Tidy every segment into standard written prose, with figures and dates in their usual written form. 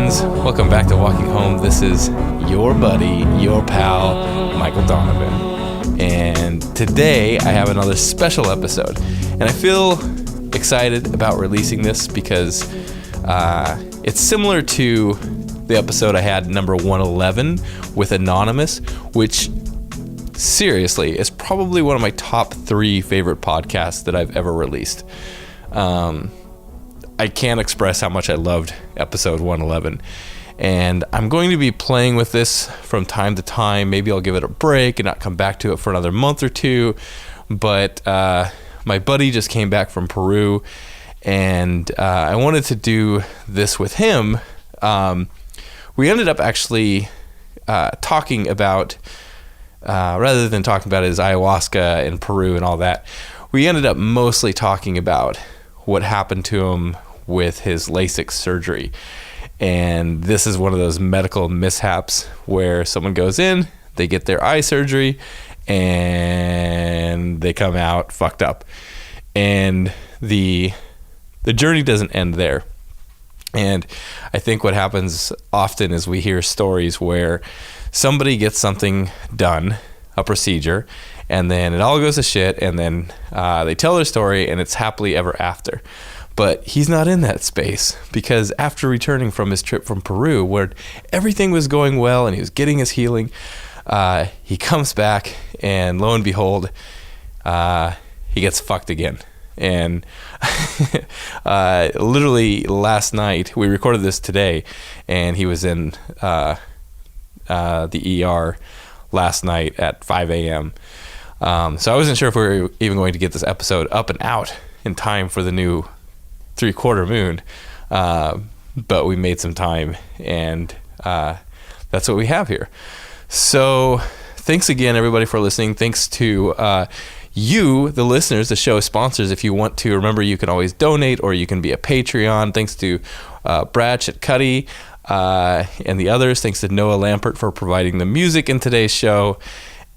friends. Welcome back to Walking Home. This is your buddy, your pal, Michael Donovan. And today I have another special episode. And I feel excited about releasing this because it's similar to the episode I had, number 111, with Anonymous, which seriously is probably one of my top 3 favorite podcasts that I've ever released. I can't express how much I loved episode 111. And I'm going to be playing with this from time to time. Maybe I'll give it a break and not come back to it for another month or two. But my buddy just came back from Peru, and I wanted to do this with him. We ended up actually talking about, rather than talking about his ayahuasca in Peru and all that, we ended up mostly talking about what happened to him with his LASIK surgery. And this is one of those medical mishaps where someone goes in, they get their eye surgery, and they come out fucked up. And the journey doesn't end there. And I think what happens often is we hear stories where somebody gets something done, a procedure, and then it all goes to shit, and then they tell their story, and it's happily ever after. But he's not in that space, because after returning from his trip from Peru, where everything was going well and he was getting his healing, he comes back, and lo and behold, he gets fucked again. And literally last night, we recorded this today, and he was in the ER last night at 5 a.m. So I wasn't sure if we were even going to get this episode up and out in time for the new 3/4 moon, but we made some time, and that's what we have here. So thanks again, everybody, for listening. Thanks to you, the listeners, the show sponsors. If you want to, remember, you can always donate, or you can be a Patreon. Thanks to Bratch Cuddy and the others. Thanks to Noah Lampert for providing the music in today's show.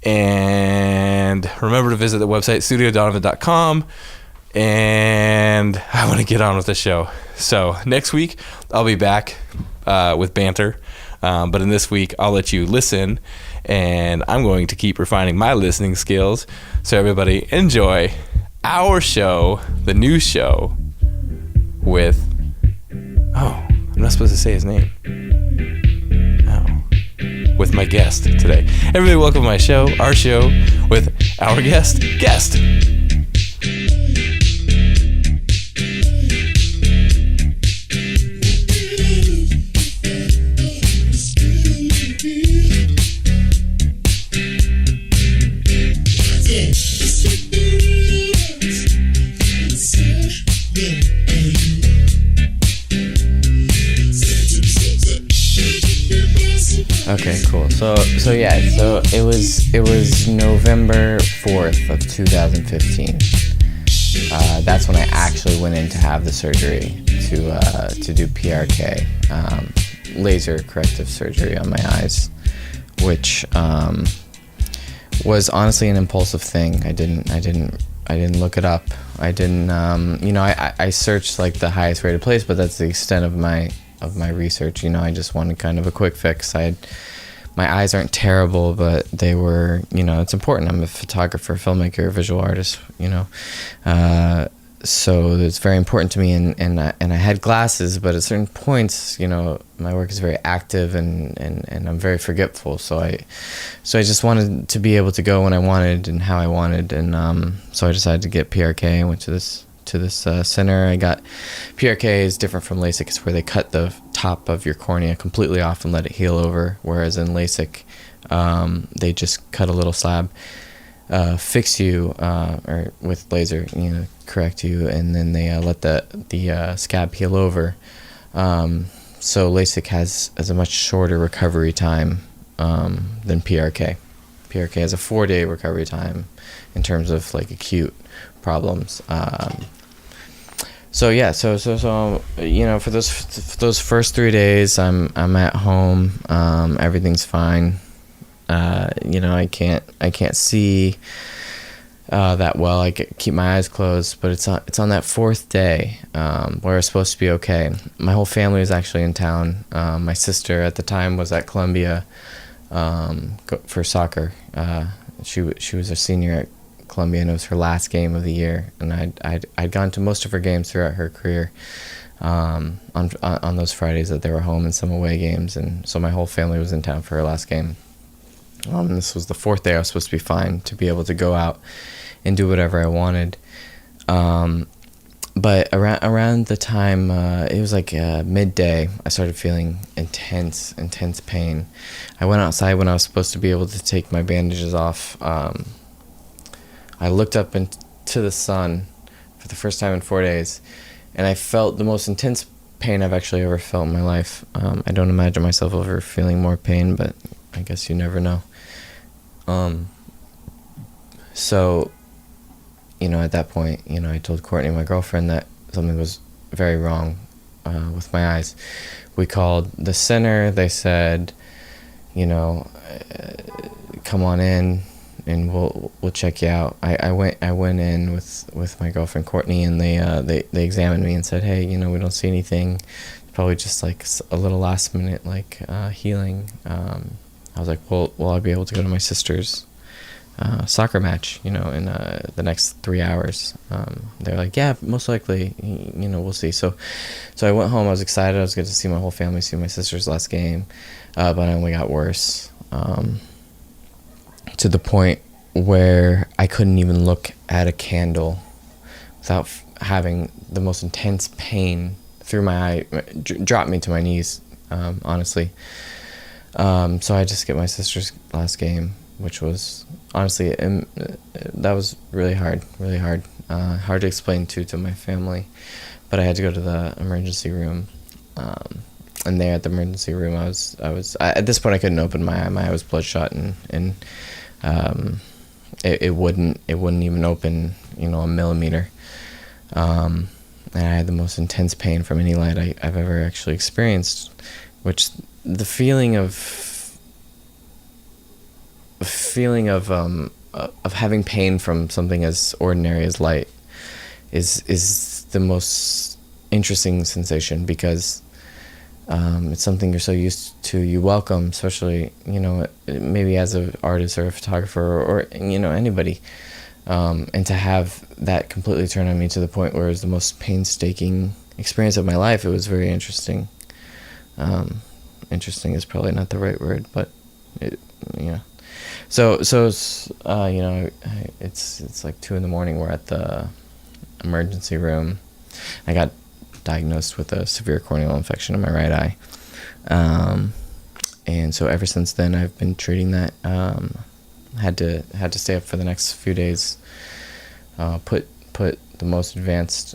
And remember to visit the website, studiodonovan.com. And I want to get on with the show. So next week, I'll be back with banter. But in this week, I'll let you listen. And I'm going to keep refining my listening skills. So everybody, enjoy our show, the new show, with... Oh, I'm not supposed to say his name. With my guest today. Everybody, welcome to my show, our show, with our guest. Okay, cool. So it was November 4th of 2015. That's when I actually went in to have the surgery to do PRK, laser corrective surgery on my eyes, which was honestly an impulsive thing. I didn't look it up. I didn't I searched like the highest rated place, but that's the extent of my research. I just wanted kind of a quick fix. My eyes aren't terrible, but they were, it's important. I'm a photographer, filmmaker, visual artist, so it's very important to me, and I had glasses, but at certain points, my work is very active and I'm very forgetful, so I just wanted to be able to go when I wanted and how I wanted, and so I decided to get PRK. I went to this center. I got PRK is different from LASIK. It's where they cut the top of your cornea completely off and let it heal over, whereas in LASIK they just cut a little slab, fix you, or with laser, correct you, and then they let the scab heal over. So LASIK has a much shorter recovery time than PRK. PRK has a 4-day recovery time in terms of like acute problems. So for those first 3 days, I'm at home. Everything's fine. I can't see that well. I keep my eyes closed, but it's on that fourth day where it's supposed to be okay. My whole family was actually in town. My sister at the time was at Columbia for soccer. She was a senior at Columbia, and it was her last game of the year. And I'd gone to most of her games throughout her career on those Fridays that they were home, and some away games. And so my whole family was in town for her last game. This was the fourth day I was supposed to be fine to be able to go out and do whatever I wanted. But around the time, it was like midday, I started feeling intense pain. I went outside when I was supposed to be able to take my bandages off. I looked up into the sun for the first time in 4 days, and I felt the most intense pain I've actually ever felt in my life. I don't imagine myself ever feeling more pain, but I guess you never know. So, at that point, I told Courtney, my girlfriend, that something was very wrong with my eyes. We called the center. They said, come on in and we'll check you out. I went in with my girlfriend Courtney, and they examined me and said, hey, we don't see anything. Probably just like a little last minute healing. I was like, well, will I be able to go to my sister's soccer match, in the next 3 hours? They're like, yeah, most likely, we'll see. So I went home. I was excited. I was good to see my whole family, see my sister's last game. But it only got worse, to the point where I couldn't even look at a candle without having the most intense pain through my eye, dropped me to my knees, honestly. So I just skipped my sister's last game, which was honestly, that was really hard, hard to explain to my family. But I had to go to the emergency room, and there at the emergency room, I was at this point I couldn't open my eye. My eye was bloodshot, and it wouldn't even open, a millimeter. And I had the most intense pain from any light I've ever actually experienced, which the feeling of having pain from something as ordinary as light is the most interesting sensation, because it's something you're so used to, you welcome, especially maybe as an artist or a photographer or anybody, and to have that completely turn on me to the point where it was the most painstaking experience of my life. It was very interesting. Interesting is probably not the right word, but So it's it's like 2 a.m. We're at the emergency room. I got diagnosed with a severe corneal infection in my right eye, and so ever since then I've been treating that. Had to stay up for the next few days. Put the most advanced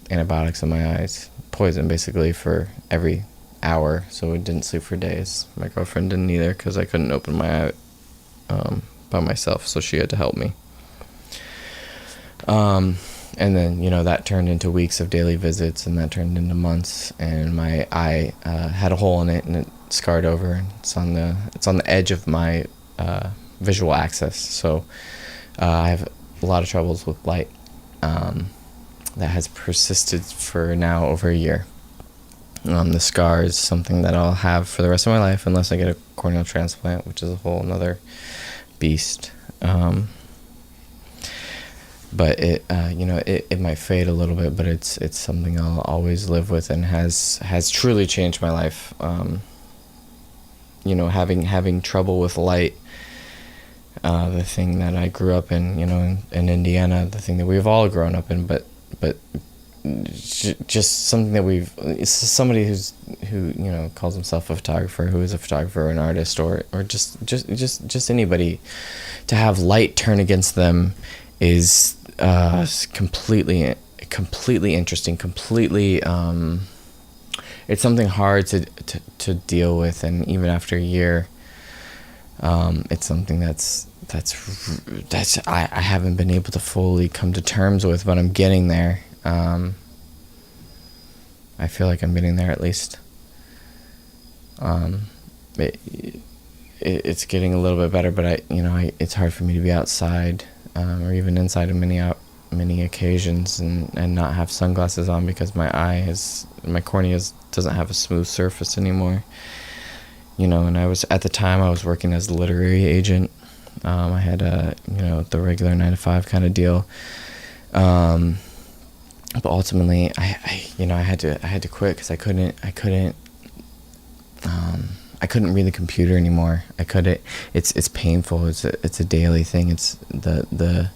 antibiotics in my eyes, poison basically, for every hour, so I didn't sleep for days. My girlfriend didn't either, because I couldn't open my eye by myself, so she had to help me. And then that turned into weeks of daily visits, and that turned into months, and my eye had a hole in it, and it scarred over, and it's on the edge of my visual axis. So I have a lot of troubles with light that has persisted for now over a year. The scar is something that I'll have for the rest of my life unless I get a corneal transplant, which is a whole another beast. But it might fade a little bit, but it's something I'll always live with, and has truly changed my life. Having trouble with light, the thing that I grew up in, in Indiana, the thing that we've all grown up in, but just something that it's somebody who calls himself a photographer, who is a photographer or an artist, or just anybody, to have light turn against them is completely interesting, completely it's something hard to deal with, and even after a year, it's something that's I haven't been able to fully come to terms with, but I'm getting there. I feel like I'm getting there, at least. It's getting a little bit better, but it's hard for me to be outside or even inside of many occasions, and not have sunglasses on because my cornea doesn't have a smooth surface anymore. And at the time I was working as a literary agent. I had the regular 9 to 5 kind of deal. But ultimately I had to quit because I couldn't read the computer anymore. It's painful. It's a daily thing. It's the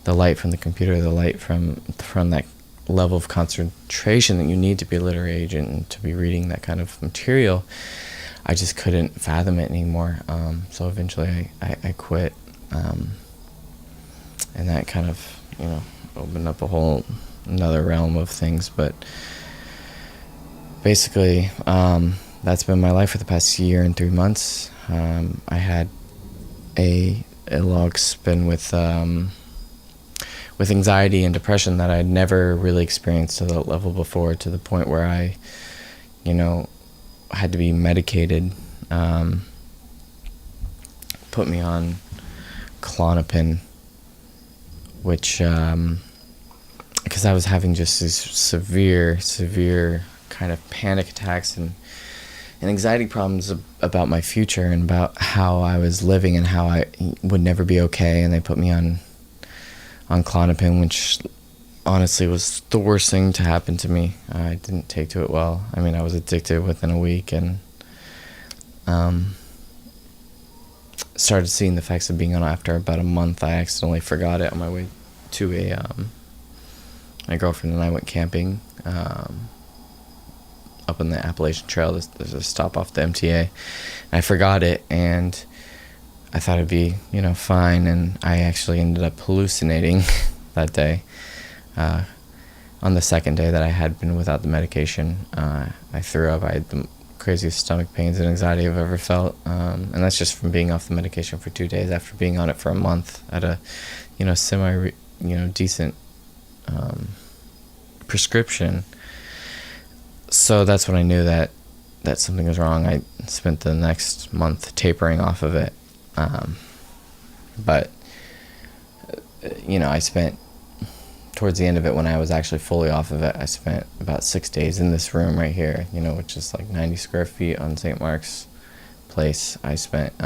light from the computer, the light from that level of concentration that you need to be a literary agent and to be reading that kind of material. I just couldn't fathom it anymore. So eventually I quit. And that kind of, opened up a whole another realm of things. But basically, that's been my life for the past year and 3 months. I had a long spin with anxiety and depression that I'd never really experienced to that level before, to the point where I, had to be medicated, put me on Klonopin, which, because I was having just these severe kind of panic attacks and anxiety problems about my future and about how I was living and how I would never be okay. And they put me on Klonopin, which honestly was the worst thing to happen to me. I didn't take to it well. I mean, I was addicted within a week, and started seeing the effects of being on after about a month. I accidentally forgot it on my way to my girlfriend and I went camping up in the Appalachian Trail. There's a stop off the MTA. I forgot it, and I thought it'd be, fine, and I actually ended up hallucinating that day. On the second day that I had been without the medication, I threw up. I had the craziest stomach pains and anxiety I've ever felt, and that's just from being off the medication for 2 days after being on it for a month at a, semi, decent prescription. So that's when I knew that something was wrong. I spent the next month tapering off of it, but I spent, towards the end of it, when I was actually fully off of it, I spent about 6 days in this room right here, which is like 90 square feet on St. Mark's Place. I slept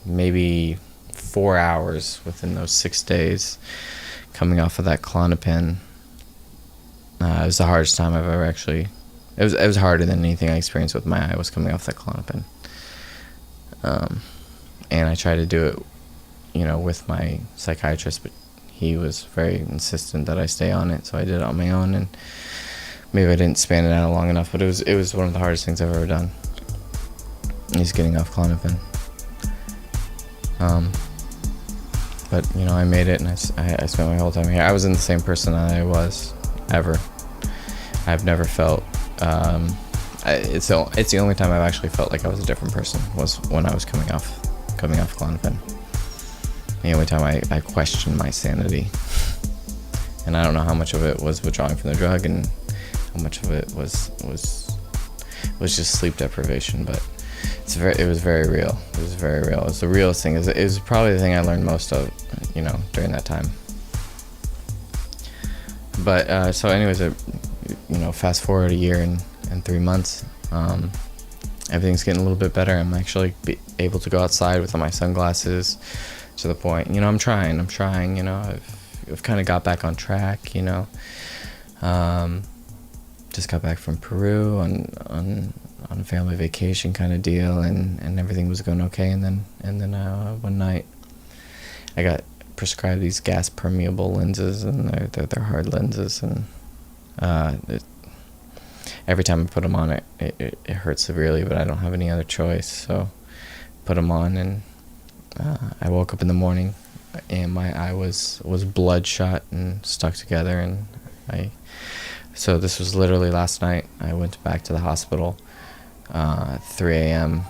maybe 4 hours within those 6 days coming off of that Klonopin. It was the hardest time I've ever actually, it was harder than anything I experienced with my eye was coming off that Klonopin. And I tried to do it, with my psychiatrist, but he was very insistent that I stay on it, so I did it on my own, and maybe I didn't span it out long enough, but it was one of the hardest things I've ever done, is getting off Klonopin. But, I made it, and I spent my whole time here. I wasn't the same person that I was, ever. I've never felt, it's the only time I've actually felt like I was a different person, was when I was coming off Klonopin. The only time I questioned my sanity. And I don't know how much of it was withdrawing from the drug and how much of it was just sleep deprivation, but it was very real. It was very real. It was the realest thing. It was probably the thing I learned most of, during that time. But so anyways, fast forward a year and 3 months, everything's getting a little bit better. I'm actually able to go outside with my sunglasses, to the point, I'm trying, I've kind of got back on track, just got back from Peru on a family vacation kind of deal, and everything was going okay, and then one night I got prescribed these gas permeable lenses, and they're hard lenses, and every time I put them on, it hurts severely, but I don't have any other choice, so put them on, and I woke up in the morning and my eye was bloodshot and stuck together, and so this was literally last night. I went back to the hospital at 3 a.m.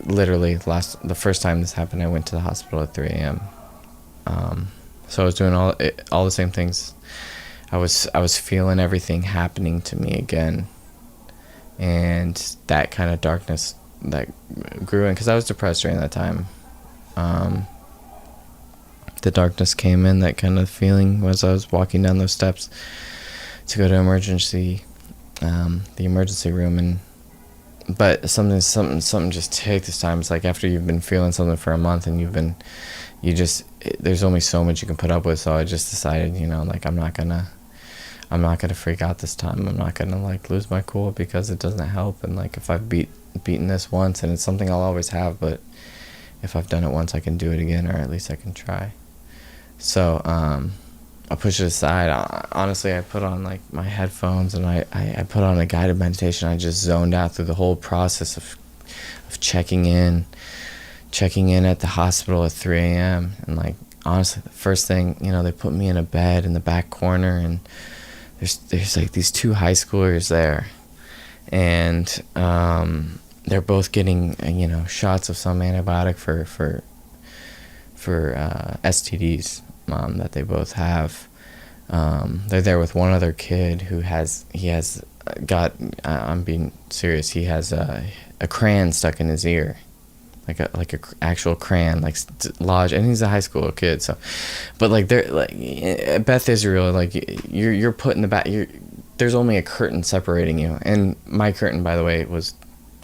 Literally the first time this happened, I went to the hospital at 3 a.m. So I was doing all the same things. I was feeling everything happening to me again, and that kind of darkness grew in, because I was depressed during that time. The darkness came in, that kind of feeling, as I was walking down those steps to go to the emergency room. But something just ticked this time. It's like, after you've been feeling something for a month, and there's only so much you can put up with. So I just decided, like, I'm not gonna freak out this time. I'm not gonna, like, lose my cool, because it doesn't help. And, like, if I've beaten this once, and it's something I'll always have, but if I've done it once, I can do it again, or at least I can try. So I pushed it aside. Honestly, I put on, like, my headphones, and I put on a guided meditation. I just zoned out through the whole process of checking in at the hospital at 3 a.m. And, like, honestly, the first thing, they put me in a bed in the back corner, and there's like these 2 high schoolers there, and they're both getting shots of some antibiotic for STDs that they both have. They're there with one other kid who has got, I'm being serious, he has a crayon stuck in his ear, like a actual crayon, like lodged, and he's a high school kid. So, but, like, they're like, Beth Israel, like, you're put in the back. There's only a curtain separating you, and my curtain, by the way, was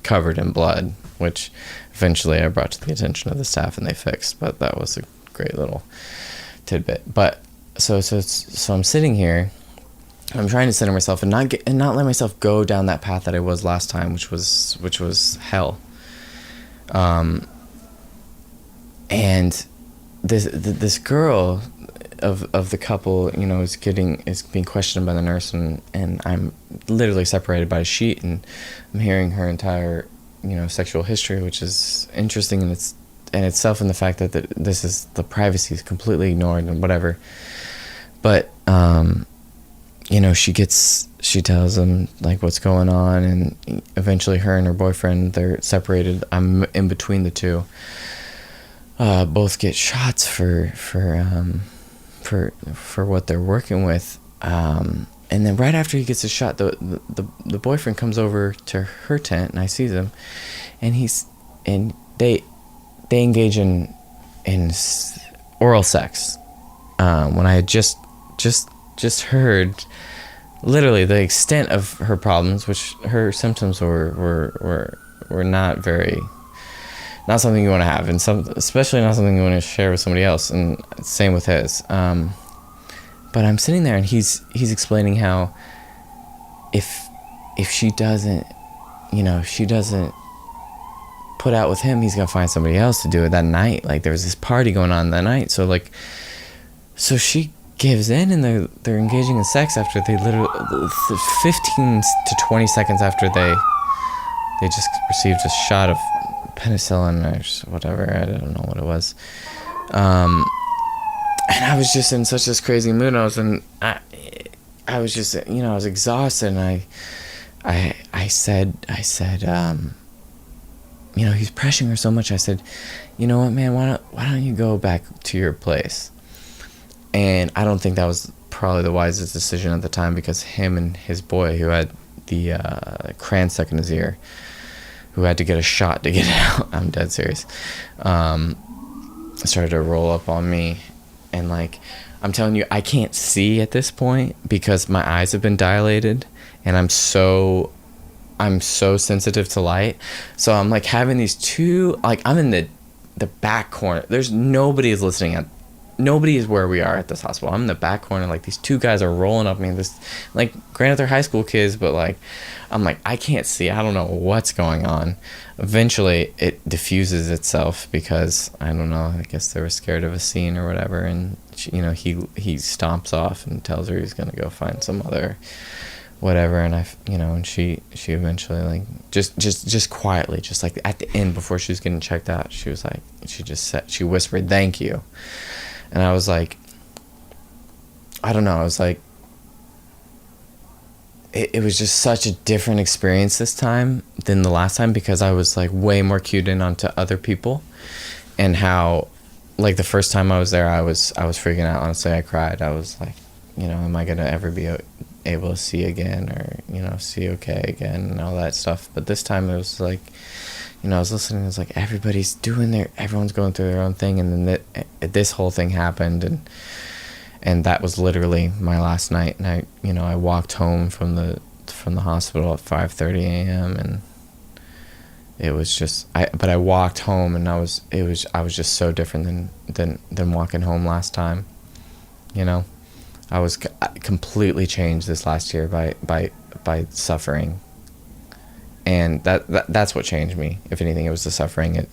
covered in blood, which eventually I brought to the attention of the staff, and they fixed. But that was a great little tidbit. But so I'm sitting here. I'm trying to center myself and not let myself go down that path that I was last time, which was hell. And this girl of the couple, is being questioned by the nurse, and I'm literally separated by a sheet, and I'm hearing her entire, sexual history, which is interesting in itself, in the fact that the privacy is completely ignored and whatever. But she tells them, like, what's going on, and eventually her and her boyfriend, they're separated. I'm in between the two. Both get shots for what they're working with. And then right after he gets a shot, the boyfriend comes over to her tent, and I see them, and they engage in oral sex. When I had just heard literally the extent of her problems, which her symptoms were not something you want to have, and especially not something you want to share with somebody else, and same with his. But I'm sitting there, and he's explaining how if she doesn't put out with him, he's gonna find somebody else to do it that night. Like, there was this party going on that night, so she gives in, and they're engaging in sex after they literally 15 to 20 seconds after they just received a shot of penicillin or whatever. I don't know what it was. And I was just in such this crazy mood. I was just, I was exhausted, and I said, he's pressuring her so much. I said, you know what, man, why don't you go back to your place? And I don't think that was probably the wisest decision at the time, because him and his boy, who had the crayon stuck in his ear, who had to get a shot to get it out, I'm dead serious, started to roll up on me. And, like, I'm telling you, I can't see at this point because my eyes have been dilated, and I'm so sensitive to light. So I'm, like, having these two, like, I'm in the back corner. There's nobody is listening. Nobody is where we are at this hospital. I'm in the back corner. Like, these two guys are rolling up me. This, like, granted, they're high school kids, but, like, I'm like, I can't see. I don't know what's going on. Eventually, it diffuses itself because, I don't know, I guess they were scared of a scene or whatever. And, he stomps off and tells her he's going to go find some other whatever. And and she eventually, like, just quietly, just like at the end before she was getting checked out, she was like, she whispered, "Thank you." And I was like, I don't know, I was like, it was just such a different experience this time than the last time, because I was, like, way more cued in onto other people, and how, like, the first time I was there, I was freaking out. Honestly, I cried. I was like, am I gonna ever be able to see again, or see okay again, and all that stuff. But this time it was like, I was listening, I was like, everyone's going through their own thing, and then this whole thing happened, and that was literally my last night. And I walked home from the hospital at 5:30 a.m. and it was just I walked home, and I was just so different than walking home last time. I was completely changed this last year by suffering, and that's what changed me. If anything, it was the suffering.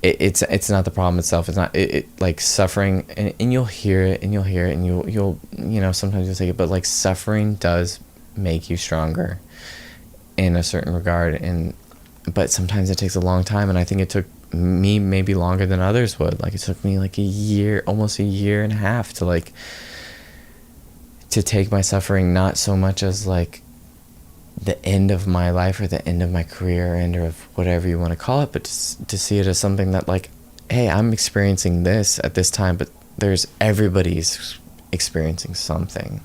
It's not the problem itself. It's not like suffering, and you'll hear it, and you'll sometimes you'll take it, but like suffering does make you stronger in a certain regard, but sometimes it takes a long time, and I think it took me maybe longer than others would. Like, it took me like almost a year and a half to take my suffering not so much as like the end of my life or the end of my career, end of whatever you want to call it, but to see it as something that, like, hey, I'm experiencing this at this time, but everybody's experiencing something,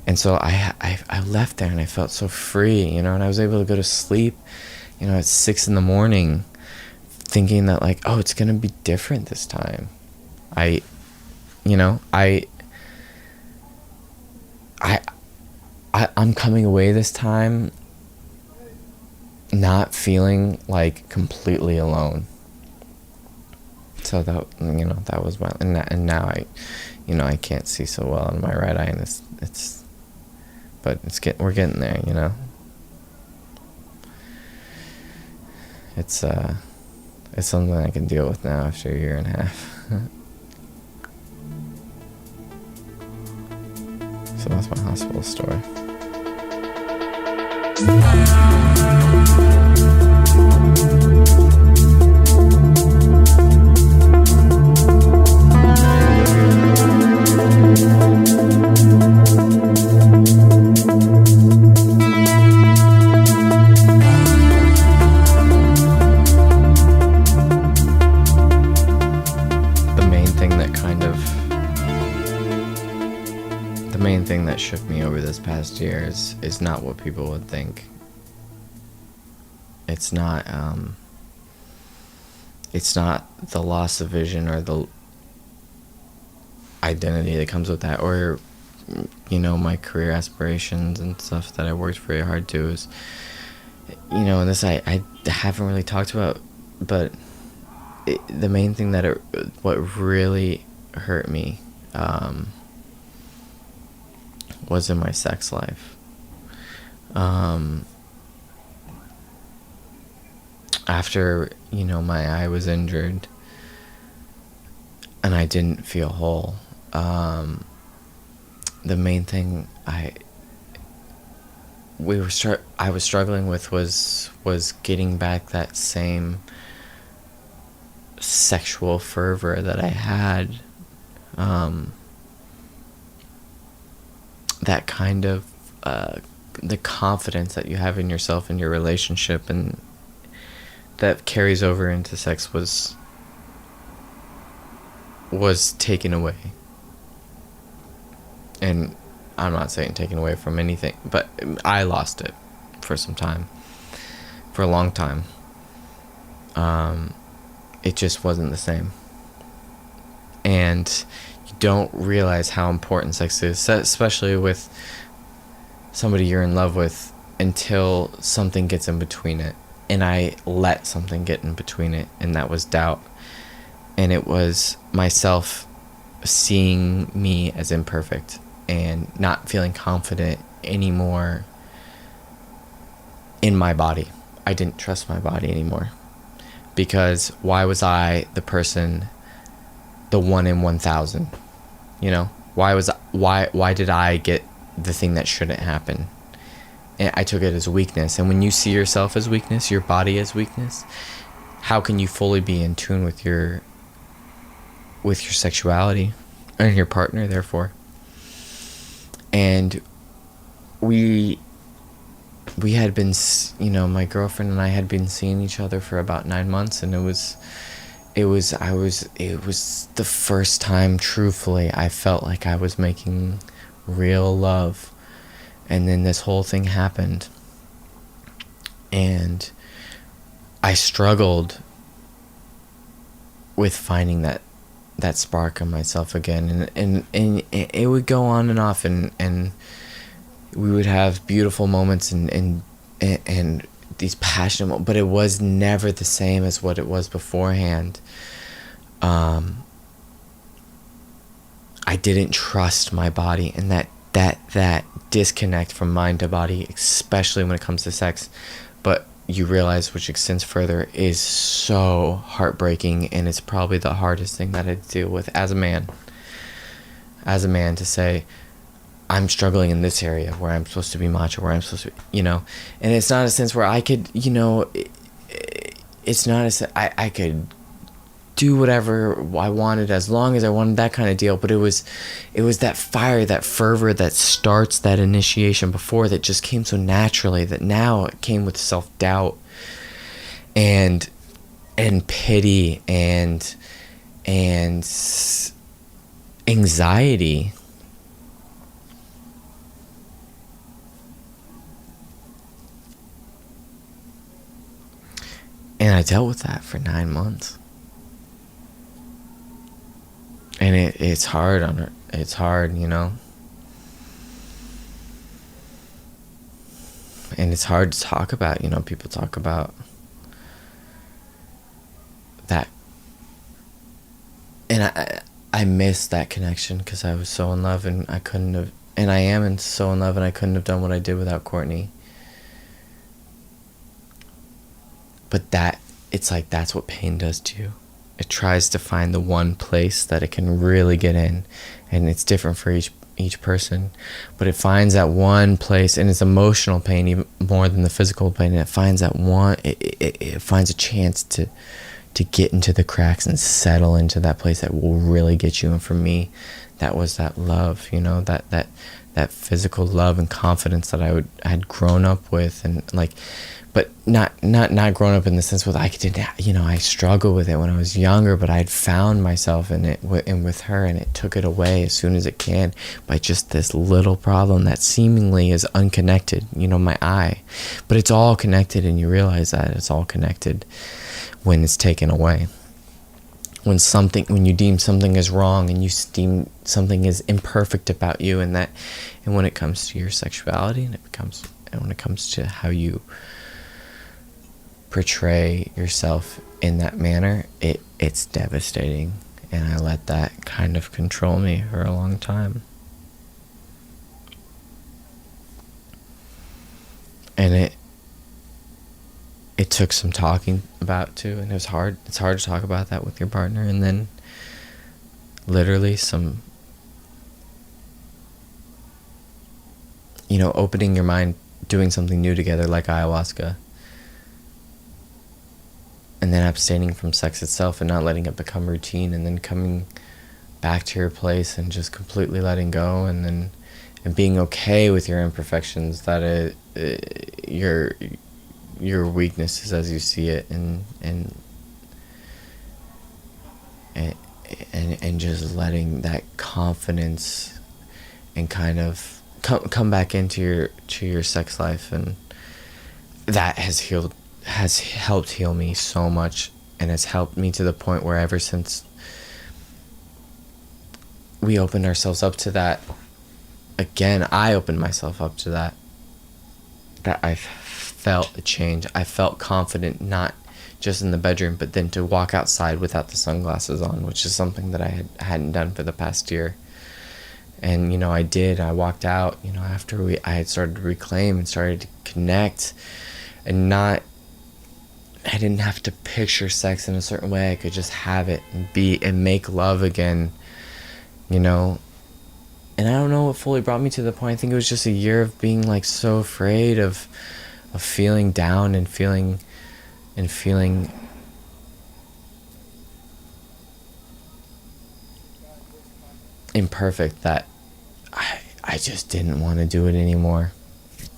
and so I left there, and I felt so free, and I was able to go to sleep at 6 a.m, thinking that, like, oh, it's gonna be different this time. I'm coming away this time not feeling like completely alone. So that was my, and now I can't see so well in my right eye, and we're getting there, It's something I can deal with now after a year and a half. So that's my hospital story. The main thing that shook me over this past year is not what people would think. It's not the loss of vision or the identity that comes with that, or my career aspirations and stuff that I worked very hard to. Is and this I haven't really talked about, but the main thing what really hurt me was in my sex life. After my eye was injured and I didn't feel whole, the main thing I was struggling with was getting back that same sexual fervor that I had, that kind of the confidence that you have in yourself and your relationship, and that carries over into sex was taken away. And I'm not saying taken away from anything, but I lost it for some time, for a long time. It just wasn't the same. And you don't realize how important sex is, especially with somebody you're in love with, until something gets in between it. And I let something get in between it, and that was doubt. And it was myself seeing me as imperfect and not feeling confident anymore in my body. I didn't trust my body anymore, because why was I the person, the 1 in 1,000? Why did I get the thing that shouldn't happen? And I took it as weakness. And when you see yourself as weakness, your body as weakness, how can you fully be in tune with your sexuality and your partner, therefore? And we had been, my girlfriend and I had been seeing each other for about 9 months, and it was the first time, truthfully, I felt like I was making real love. And then this whole thing happened, and I struggled with finding that spark in myself again, and it would go on and off, and we would have beautiful moments and these passionate, but it was never the same as what it was beforehand. I didn't trust my body, and that disconnect from mind to body, especially when it comes to sex, but you realize, which extends further, is so heartbreaking, and it's probably the hardest thing that I deal with as a man, to say, I'm struggling in this area where I'm supposed to be macho, where I'm supposed to, and it's not a sense where I could, it's not I could do whatever I wanted as long as I wanted, that kind of deal. But it was that fire, that fervor that starts that initiation before, that just came so naturally, that now it came with self-doubt and pity and anxiety. And I dealt with that for 9 months. And it's hard on her. It's hard, And it's hard to talk about, people talk about that. And I missed that connection because I was so in love, and I couldn't have, and I am so in love, and I couldn't have done what I did without Courtney. But it's like, that's what pain does to you. It tries to find the one place that it can really get in, and it's different for each person, but it finds that one place, and it's emotional pain even more than the physical pain, and it finds that one, it finds a chance to get into the cracks and settle into that place that will really get you. And for me, that was that love, that physical love and confidence that I had grown up with, and like, but not grown up in the sense with, I struggled with it when I was younger, but I had found myself in it and with her, and it took it away as soon as it can by just this little problem that seemingly is unconnected, my eye, but it's all connected, and you realize that it's all connected when it's taken away. When you deem something as wrong, and you deem something as imperfect about you, and when it comes to your sexuality, and when it comes to how you portray yourself in that manner, it's devastating. And I let that kind of control me for a long time. And it took some talking about too, and it's hard to talk about that with your partner, and then literally some opening your mind, doing something new together like ayahuasca, and then abstaining from sex itself and not letting it become routine, and then coming back to your place and just completely letting go, and being okay with your imperfections, that your weaknesses as you see it, and just letting that confidence and kind of come back into your sex life, and that has helped heal me so much, and has helped me to the point where ever since we opened ourselves up to that again, I opened myself up to that I felt a change. I felt confident, not just in the bedroom, but then to walk outside without the sunglasses on, which is something that I hadn't done for the past year. And I did. I walked out after I had started to reclaim and started to connect, and I didn't have to picture sex in a certain way. I could just have it and make love again, And I don't know what fully brought me to the point. I think it was just a year of being like so afraid of feeling down and feeling imperfect, that I just didn't want to do it anymore.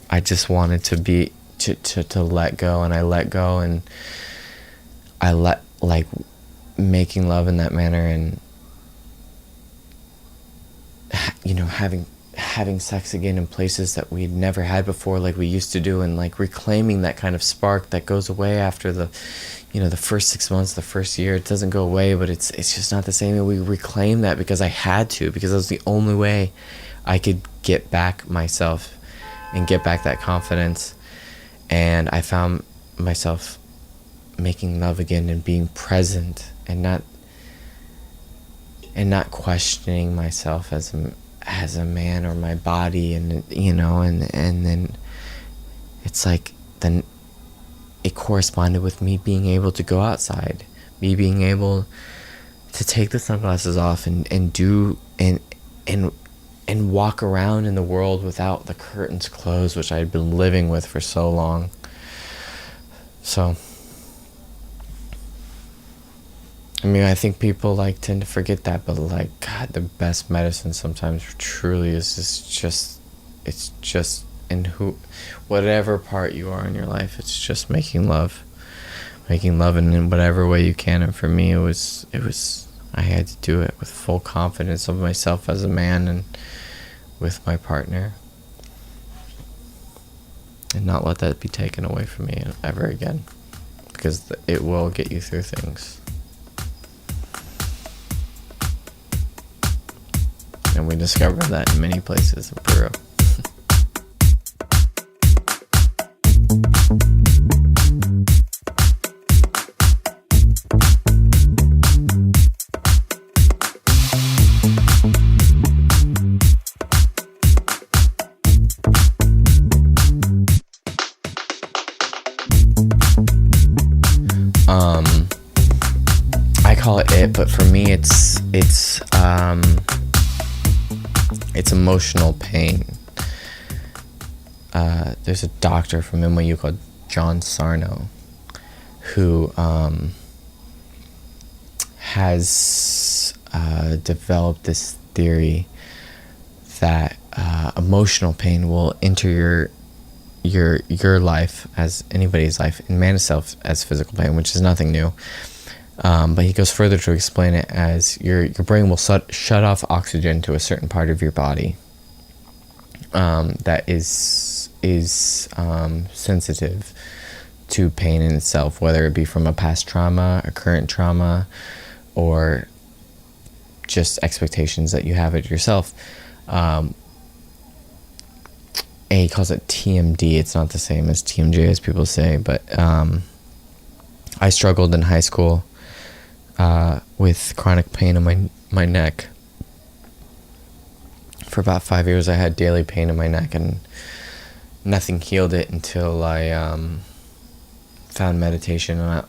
I just wanted to be to let go, and I let go, and I let, like, making love in that manner, and having sex again in places that we'd never had before, like we used to do, and like reclaiming that kind of spark that goes away after the first 6 months, the first year. It doesn't go away, but it's just not the same. And we reclaim that because I had to, because that was the only way I could get back myself and get back that confidence. And I found myself making love again and being present and not questioning myself as a man or my body, and and then it's like then it corresponded with me being able to go outside, me being able to take the sunglasses off and do and walk around in the world without the curtains closed, which I had been living with for so long. So I mean, I think people tend to forget that, but God, the best medicine sometimes truly is just in whatever part you are in your life, it's just making love in whatever way you can. And for me, it was I had to do it with full confidence of myself as a man and with my partner, and not let that be taken away from me ever again, because it will get you through things. And we discovered that in many places in Peru. I call it, but for me it's emotional pain. There's a doctor from NYU called John Sarno who has developed this theory that emotional pain will enter your life, as anybody's life, and manifest itself as physical pain, which is nothing new. But he goes further to explain it as your brain will shut off oxygen to a certain part of your body that is sensitive to pain in itself, whether it be from a past trauma, a current trauma, or just expectations that you have of yourself. And he calls it TMD. It's not the same as TMJ as people say, but I struggled in high school with chronic pain in my neck. For about 5 years, I had daily pain in my neck, and nothing healed it until I found meditation, and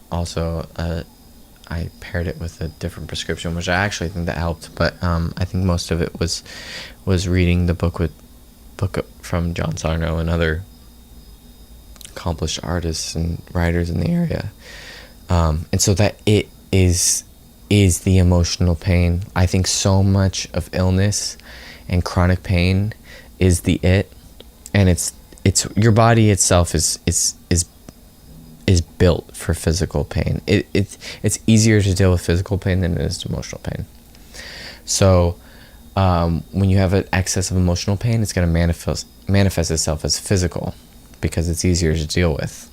I paired it with a different prescription, which I actually think that helped. But I think most of it was reading the book from John Sarno and other accomplished artists and writers in the area, and so that it is the emotional pain. I think so much of illness and chronic pain is and it's your body itself is built for physical pain. It's easier to deal with physical pain than it is emotional pain. So when you have an excess of emotional pain, it's going to manifest itself as physical because it's easier to deal with.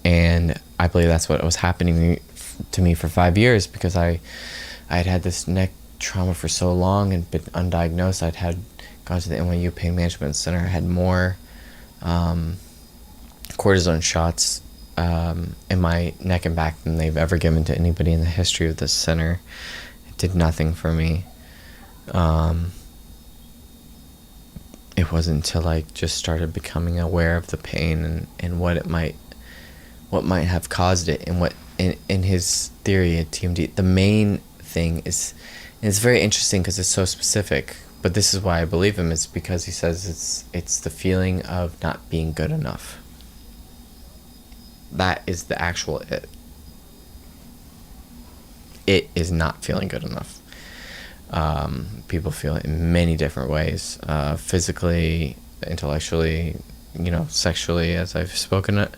And I believe that's what was happening to me for 5 years, because I had this neck trauma for so long and been undiagnosed. I'd had gone to the NYU Pain Management Center. I had more cortisone shots in my neck and back than they've ever given to anybody in the history of this center. It did nothing for me. It wasn't until I just started becoming aware of the pain and what might have caused it, and what in his theory at TMD, the main thing is, and it's very interesting because it's so specific, but this is why I believe him, is because he says it's the feeling of not being good enough. That is the actual it. It is not feeling good enough. People feel it in many different ways, physically, intellectually, sexually, as I've spoken it.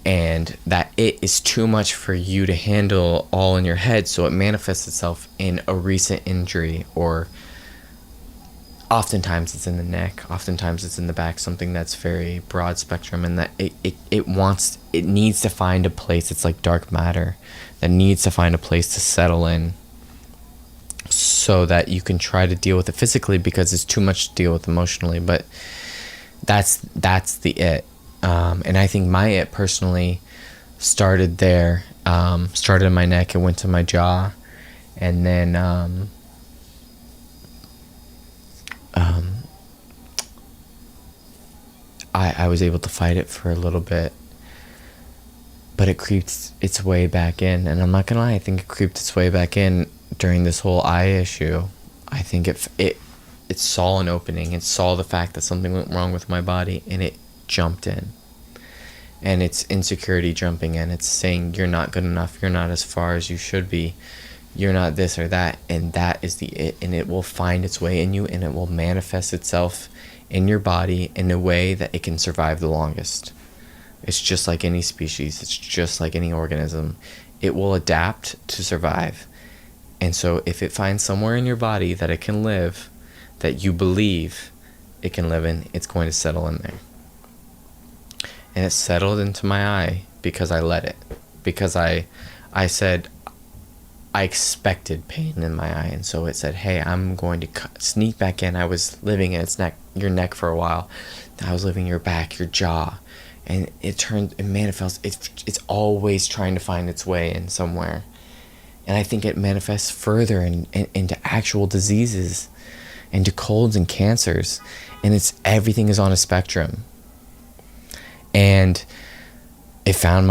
And that it is too much for you to handle all in your head, so it manifests itself in a recent injury or oftentimes it's in the neck, oftentimes it's in the back, something that's very broad spectrum, and that it needs to find a place. It's like dark matter that needs to find a place to settle in, so that you can try to deal with it physically, because it's too much to deal with emotionally. But that's the it. And I think my it personally started there, started in my neck and went to my jaw, and then I was able to fight it for a little bit, but it creeped its way back in. And I'm not gonna lie, I think it creeped its way back in during this whole eye issue. I think it saw an opening, it saw the fact that something went wrong with my body, and it jumped in. And it's insecurity jumping in. It's saying, you're not good enough, you're not as far as you should be, you're not this or that. And that is the it. And it will find its way in you, and it will manifest itself in your body in a way that it can survive the longest. It's just like any species, it's just like any organism. It will adapt to survive. And so if it finds somewhere in your body that it can live, that you believe it can live in, it's going to settle in there. And it settled into my eye because I let it. Because I said, I expected pain in my eye, and so it said, hey, I'm going to sneak back in. I was living in your neck for a while. I was living your back, your jaw, and it manifests. It's always trying to find its way in somewhere, and I think it manifests further into actual diseases, into colds and cancers, and everything is on a spectrum. And it found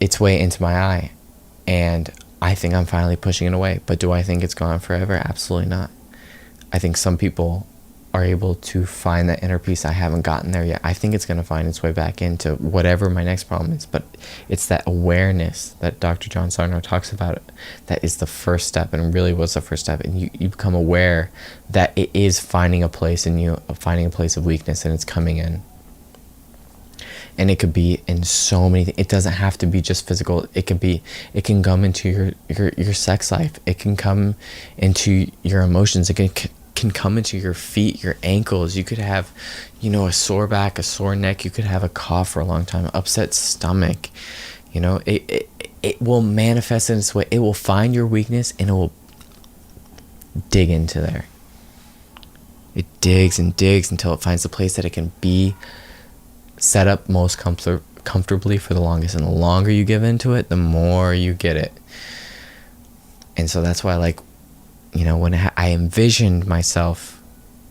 its way into my eye, and I think I'm finally pushing it away. But do I think it's gone forever? Absolutely not. I think some people are able to find that inner peace. I haven't gotten there yet. I think it's going to find its way back into whatever my next problem is. But it's that awareness that Dr. John Sarno talks about. That is the first step, and really was the first step. And you become aware that it is finding a place in you, finding a place of weakness, and it's coming in. And it could be in so many things. It doesn't have to be just physical. It can come into your sex life. It can come into your emotions. It can come into your feet, your ankles. You could have, a sore back, a sore neck. You could have a cough for a long time, upset stomach. It will manifest in its way. It will find your weakness, and it will dig into there. It digs and digs until it finds the place that it can be set up most comfortably for the longest. And the longer you give into it, the more you get it. And so that's why, when I envisioned myself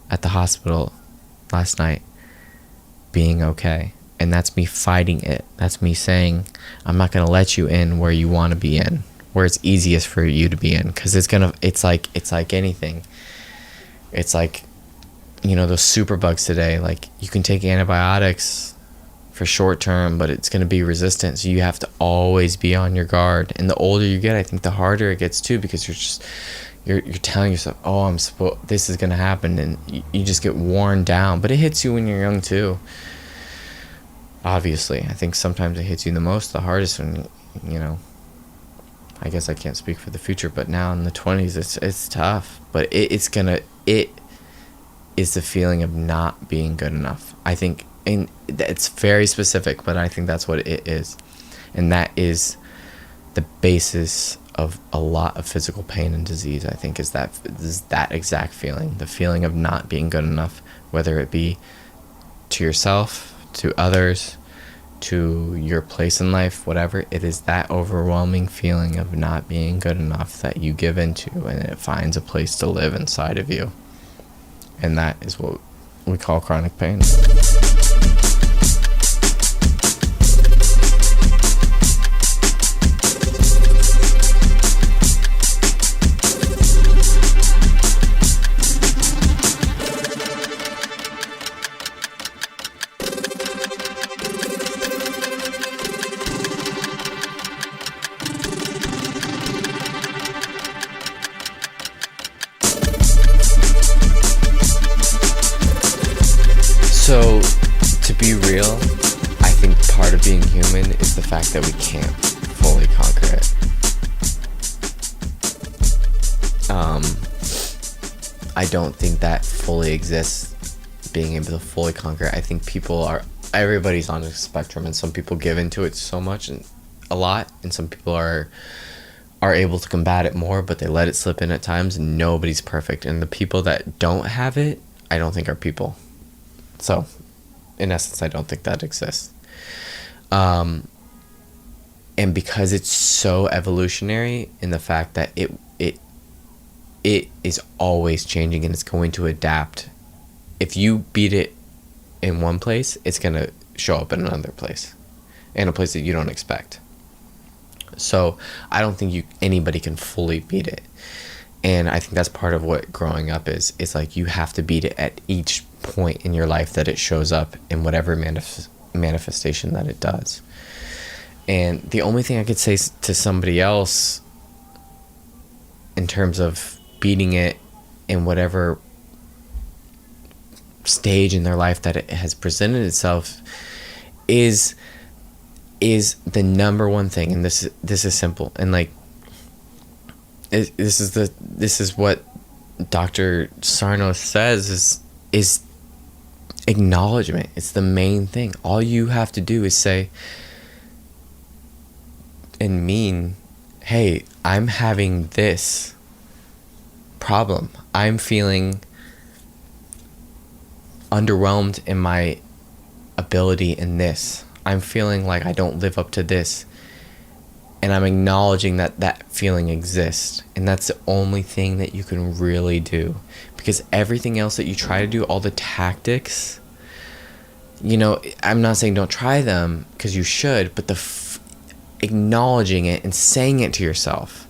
at the hospital last night being okay, and that's me fighting it. That's me saying, I'm not going to let you in where you want to be in, where it's easiest for you to be in, because it's like anything. It's like, those super bugs today, you can take antibiotics for short term, but it's going to be resistant, so you have to always be on your guard. And the older you get, I think the harder it gets too, because you're telling yourself, this is going to happen, and you just get worn down. But it hits you when you're young too, obviously. I think sometimes it hits you the most, the hardest, when I guess I can't speak for the future, but now in the 20s it's tough. But it is the feeling of not being good enough, I think. And it's very specific, but I think that's what it is. And that is the basis of a lot of physical pain and disease, I think, is that exact feeling. The feeling of not being good enough, whether it be to yourself, to others, to your place in life, whatever. It is that overwhelming feeling of not being good enough that you give into, and it finds a place to live inside of you. And that is what we call chronic pain. So, to be real, I think part of being human is the fact that we can't fully conquer it. I don't think that fully exists, being able to fully conquer it. I think everybody's on a spectrum, and some people give into it so much and a lot, and some people are able to combat it more, but they let it slip in at times, and nobody's perfect. And the people that don't have it, I don't think are people. So, in essence, I don't think that exists. And because it's so evolutionary in the fact that it is always changing and it's going to adapt. If you beat it in one place, it's going to show up in another place, in a place that you don't expect. So I don't think anybody can fully beat it. And I think that's part of what growing up is. It's like you have to beat it at each point in your life that it shows up in whatever manifestation that it does. And the only thing I could say to somebody else in terms of beating it in whatever stage in their life that it has presented itself is the number one thing. And this is simple, and like this is what Dr. Sarno says is acknowledgement. It's the main thing. All you have to do is say and mean, hey, I'm having this problem. I'm feeling underwhelmed in my ability in this. I'm feeling like I don't live up to this. And I'm acknowledging that feeling exists. And that's the only thing that you can really do. Because everything else that you try to do, all the tactics, I'm not saying don't try them, because you should, but acknowledging it and saying it to yourself,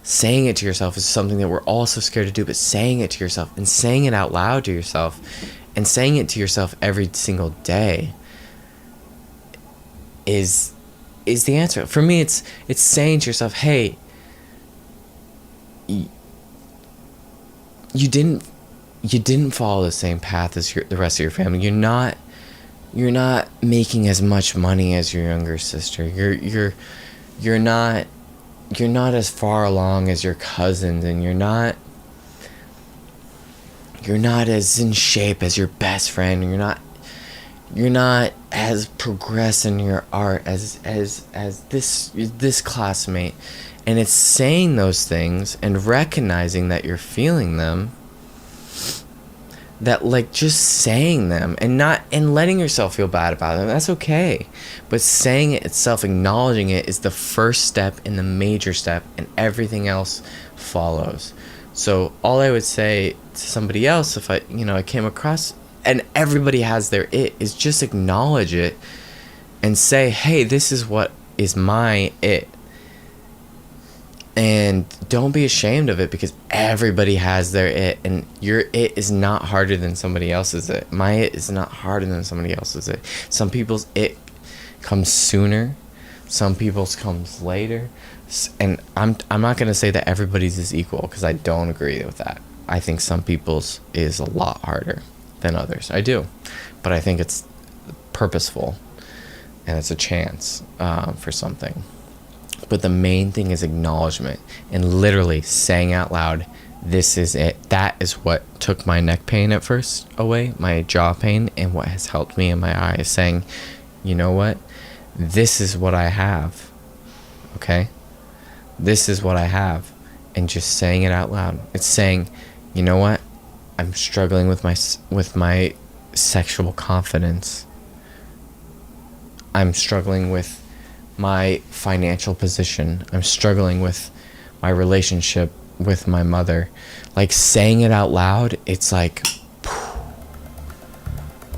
saying it to yourself is something that we're all so scared to do. But saying it to yourself and saying it out loud to yourself and saying it to yourself every single day is the answer. For me, it's saying to yourself, hey, you didn't follow the same path as the rest of your family. You're not making as much money as your younger sister. You're not as far along as your cousins, and you're not as in shape as your best friend. You're not as progressed in your art as this classmate. And it's saying those things and recognizing that you're feeling them, that like just saying them and letting yourself feel bad about them, that's okay. But saying it itself, acknowledging it, is the first step and the major step, and everything else follows. So all I would say to somebody else, if I came across, and everybody has their it, is just acknowledge it and say, hey, this is what is my it. And don't be ashamed of it, because everybody has their it, and your it is not harder than somebody else's it. My it is not harder than somebody else's it. Some people's it comes sooner, some people's comes later, and I'm not going to say that everybody's is equal, because I don't agree with that. I think some people's is a lot harder than others. I do, but I think it's purposeful, and it's a chance for something. But the main thing is acknowledgement, and literally saying out loud, this is it. That is what took my neck pain at first away, my jaw pain, and what has helped me in my eye is saying, you know what? This is what I have. Okay? This is what I have. And just saying it out loud. It's saying, you know what? I'm struggling with my sexual confidence. I'm struggling with my financial position. I'm struggling with my relationship with my mother. Like, saying it out loud, it's like,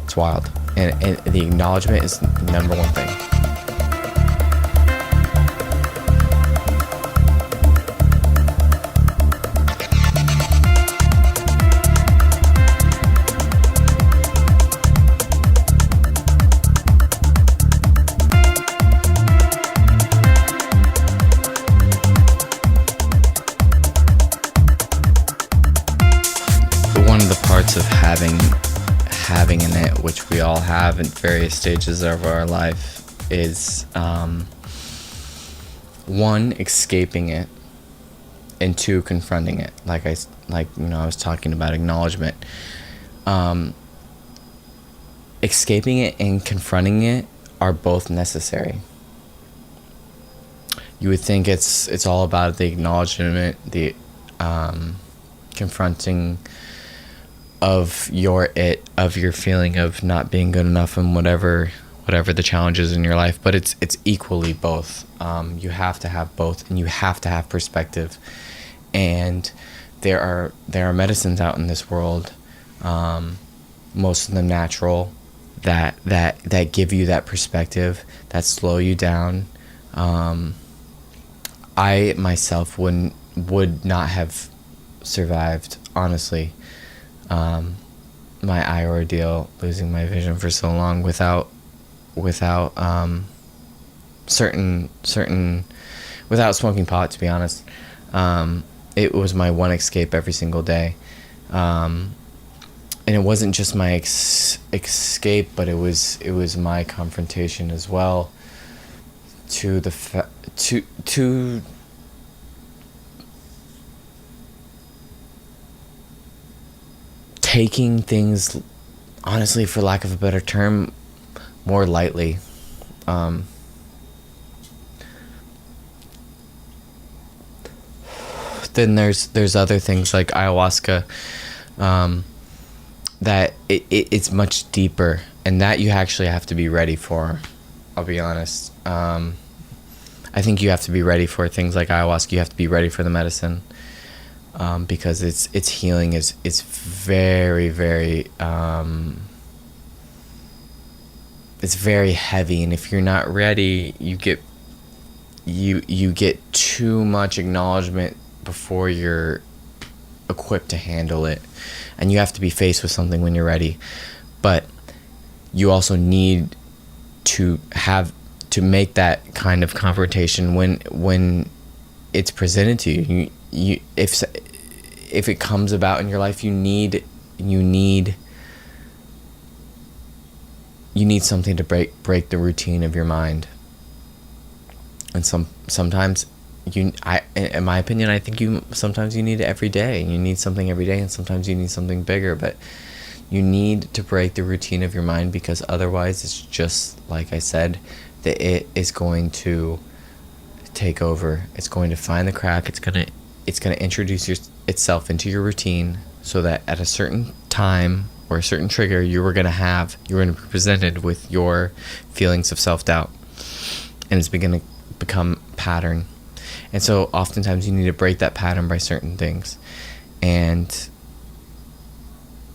it's wild. And the acknowledgement is the number one thing. Of having an it, which we all have in various stages of our life, is one, escaping it, and two, confronting it. Like like, I was talking about acknowledgement. Escaping it and confronting it are both necessary. You would think it's all about the acknowledgement, the confronting of your feeling of not being good enough, and whatever the challenges in your life. But it's equally both. You have to have both, and you have to have perspective. And there are medicines out in this world, most of them natural, that give you that perspective, that slow you down. I myself would not have survived, honestly, my eye ordeal, losing my vision for so long without certain without smoking pot, to be honest. It was my one escape every single day, and it wasn't just my escape, but it was my confrontation as well to to taking things, honestly, for lack of a better term, more lightly. Then there's other things like ayahuasca, that it's much deeper, and that you actually have to be ready for. I'll be honest. I think you have to be ready for things like ayahuasca. You have to be ready for the medicine, because its healing is very, very it's very heavy, and if you're not ready, you get too much acknowledgement before you're equipped to handle it, and you have to be faced with something when you're ready. But you also need to make that kind of confrontation when it's presented to you. If it comes about in your life, you need something to break the routine of your mind. And sometimes in my opinion, I think sometimes you need it every day. You need something every day, and sometimes you need something bigger. But you need to break the routine of your mind, because otherwise, it's just like I said, that it is going to take over. It's going to find the crack. It's gonna introduce itself into your routine, so that at a certain time or a certain trigger, you're going to be presented with your feelings of self-doubt, and it's going to become pattern. And so oftentimes you need to break that pattern by certain things. And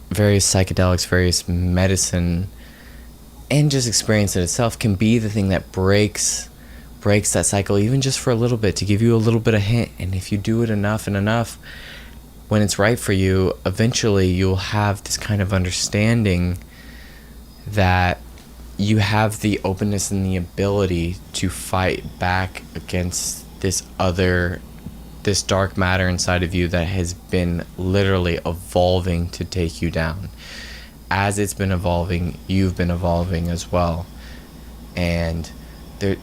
various psychedelics, various medicine, and just experience in itself can be the thing that breaks that cycle, even just for a little bit, to give you a little bit of hint. And if you do it enough and enough, when it's right for you, eventually you'll have this kind of understanding that you have the openness and the ability to fight back against this dark matter inside of you that has been literally evolving to take you down. As it's been evolving, you've been evolving as well. And they're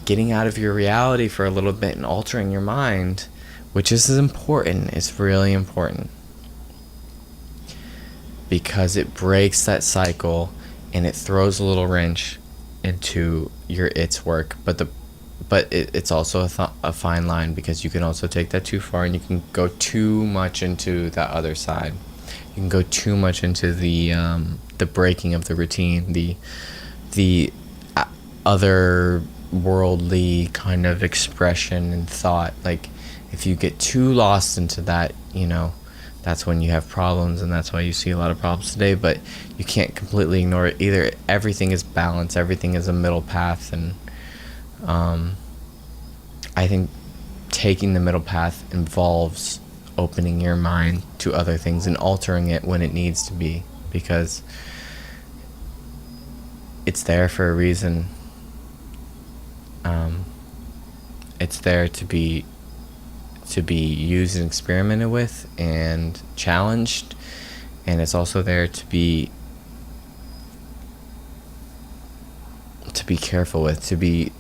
getting out of your reality for a little bit and altering your mind, which is important. It's really important, because it breaks that cycle and it throws a little wrench into its work. But it's also a fine line, because you can also take that too far, and you can go too much into that other side. You can go too much into the breaking of the routine, the other worldly kind of expression and thought. Like, if you get too lost into that, that's when you have problems, and that's why you see a lot of problems today. But you can't completely ignore it either. Everything is balance. Everything is a middle path, and I think taking the middle path involves opening your mind to other things and altering it when it needs to be, because it's there for a reason. It's there to be used and experimented with and challenged, and it's also there to be careful with, to be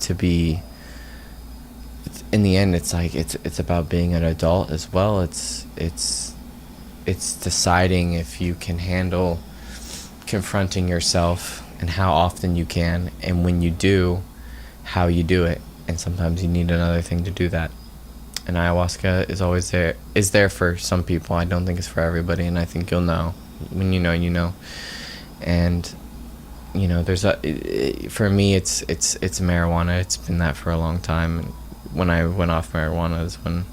in the end. It's like it's about being an adult as well. It's it's deciding if you can handle confronting yourself and how often you can, and when you do, how you do it. And sometimes you need another thing to do that. And ayahuasca is there for some people. I don't think it's for everybody, and I think you'll know. When you know, you know. And you know, for me it's marijuana. It's been that for a long time. And when I went off marijuana is when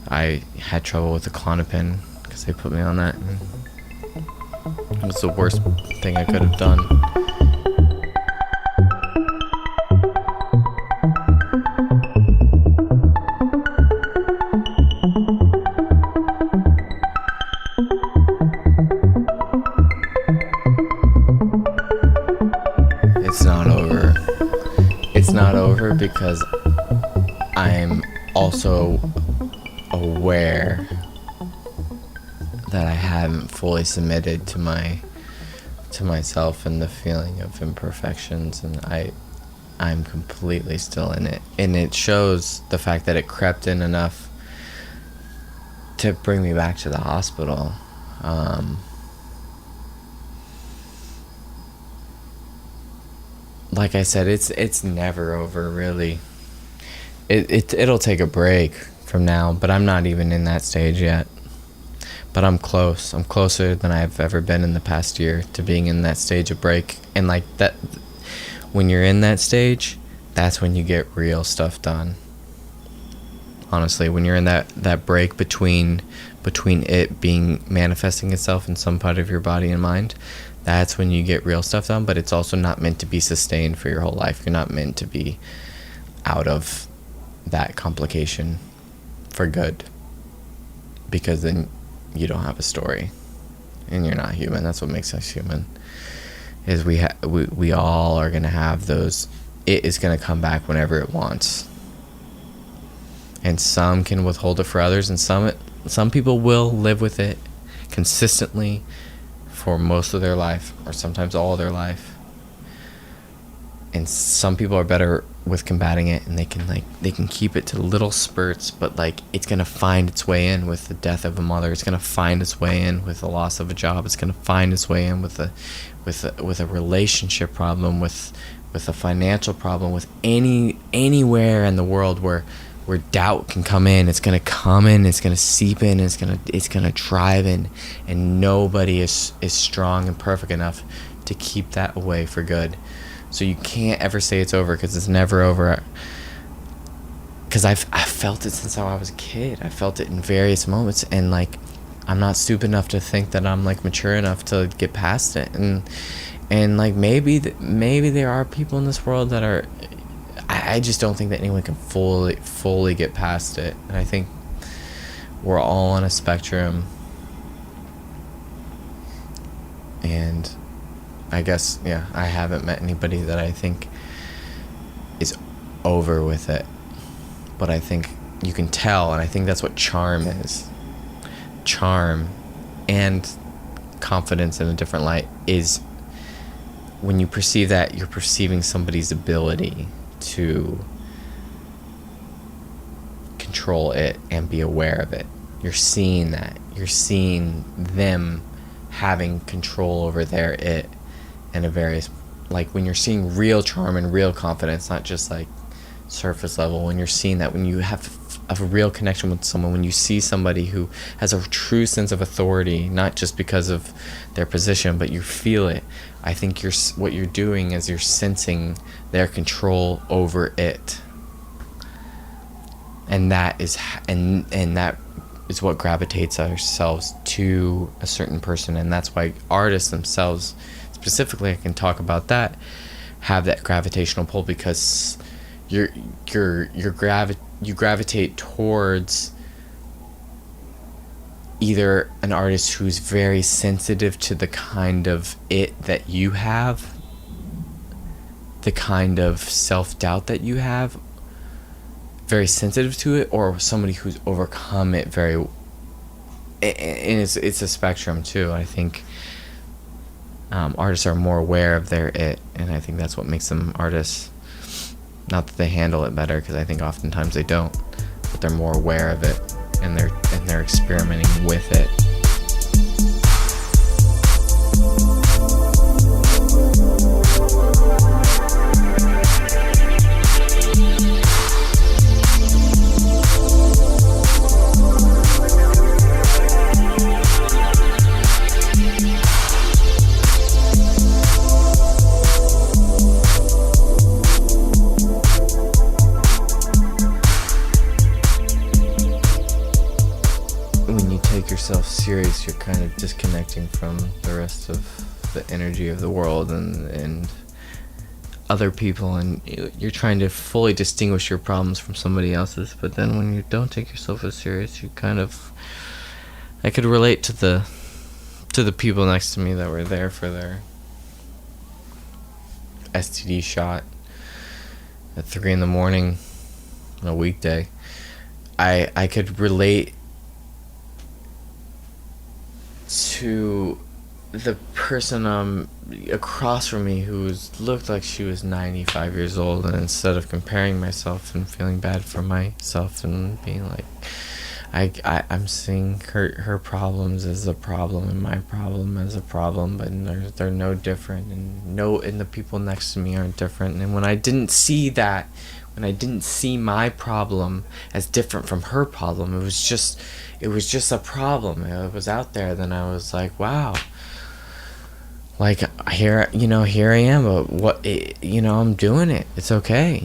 I had trouble with the Klonopin, because they put me on that. And it was the worst thing I could have done. It's not over. It's not over because I'm also aware that I haven't fully submitted to myself and the feeling of imperfections, and I'm completely still in it. And it shows the fact that it crept in enough to bring me back to the hospital. Like I said, it's never over, really. It'll take a break from now, but I'm not even in that stage yet. But I'm close. I'm closer than I've ever been in the past year to being in that stage of break. And like that, when you're in that stage, that's when you get real stuff done. Honestly, when you're in that break between it being manifesting itself in some part of your body and mind, that's when you get real stuff done. But it's also not meant to be sustained for your whole life. You're not meant to be out of that complication for good, because then you don't have a story and you're not human. That's what makes us human, is we all are going to have those. It is going to come back whenever it wants, and some can withhold it for others, and some people will live with it consistently for most of their life, or sometimes all of their life. And some people are better with combating it, and they can keep it to little spurts, but like it's gonna find its way in with the death of a mother. It's gonna find its way in with the loss of a job. It's gonna find its way in with a relationship problem, with a financial problem, with anywhere in the world where doubt can come in. It's gonna come in. It's gonna seep in. It's gonna drive in, and nobody is strong and perfect enough to keep that away for good. So you can't ever say it's over, because it's never over. Because I've felt it since I was a kid. I felt it in various moments, and like I'm not stupid enough to think that I'm like mature enough to get past it. And like maybe there are people in this world that are. I just don't think that anyone can fully get past it. And I think we're all on a spectrum. And I guess, yeah, I haven't met anybody that I think is over with it. But I think you can tell, and I think that's what charm is. Charm and confidence in a different light is when you perceive that, you're perceiving somebody's ability to control it and be aware of it. You're seeing that. You're seeing them having control over their it. And a various, like when you're seeing real charm and real confidence, not just like surface level, when you're seeing that, when you have a real connection with someone, when you see somebody who has a true sense of authority, not just because of their position, but you feel it, I think what you're doing is you're sensing their control over it. And that is what gravitates ourselves to a certain person. And that's why artists themselves, specifically, I can talk about that, have that gravitational pull, because you gravitate towards either an artist who's very sensitive to the kind of it that you have, the kind of self-doubt that you have, very sensitive to it, or somebody who's overcome it very. And it's a spectrum too. I think artists are more aware of their it, and I think that's what makes them artists. Not that they handle it better, because I think oftentimes they don't, but they're more aware of it, and they're experimenting with it. serious, you're kind of disconnecting from the rest of the energy of the world and other people, and you're trying to fully distinguish your problems from somebody else's. But then when you don't take yourself as serious, you kind of, I could relate to the people next to me that were there for their STD shot at 3 a.m. on a weekday. I could relate to the person across from me who looked like she was 95 years old, and instead of comparing myself and feeling bad for myself and being like, I'm seeing her problems as a problem and my problem as a problem, but they're no different, and the people next to me aren't different. And when I didn't see my problem as different from her problem, it was just a problem. It was out there. Then I was like, wow. Like, here I am, but I'm doing it. It's okay,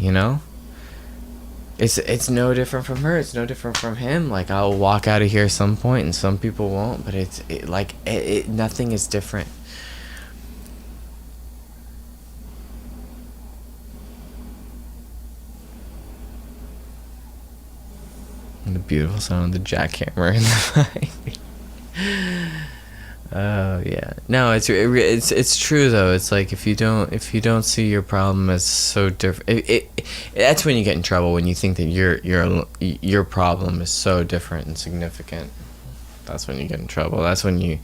It's no different from her. It's no different from him. Like, I'll walk out of here at some point, and some people won't. But nothing is different. And the beautiful sound of the jackhammer in the mic. Oh yeah. No, it's true though. It's like if you don't see your problem as so different, that's when you get in trouble. When you think that your problem is so different and significant, that's when you get in trouble. That's when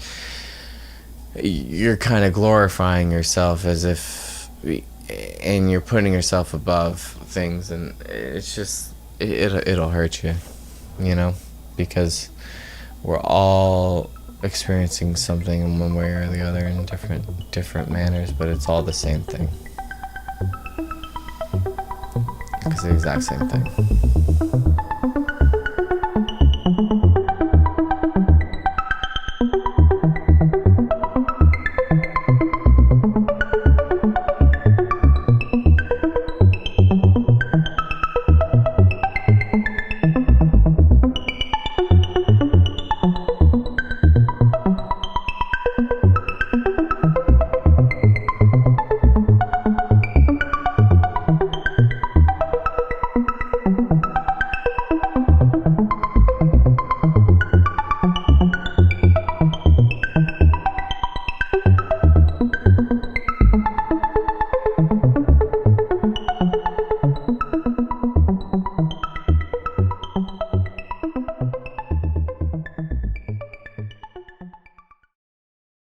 you're kind of glorifying yourself as if, and you're putting yourself above things, and it's just it'll hurt you, because we're all experiencing something in one way or the other in different manners, but it's all the same thing. It's the exact same thing.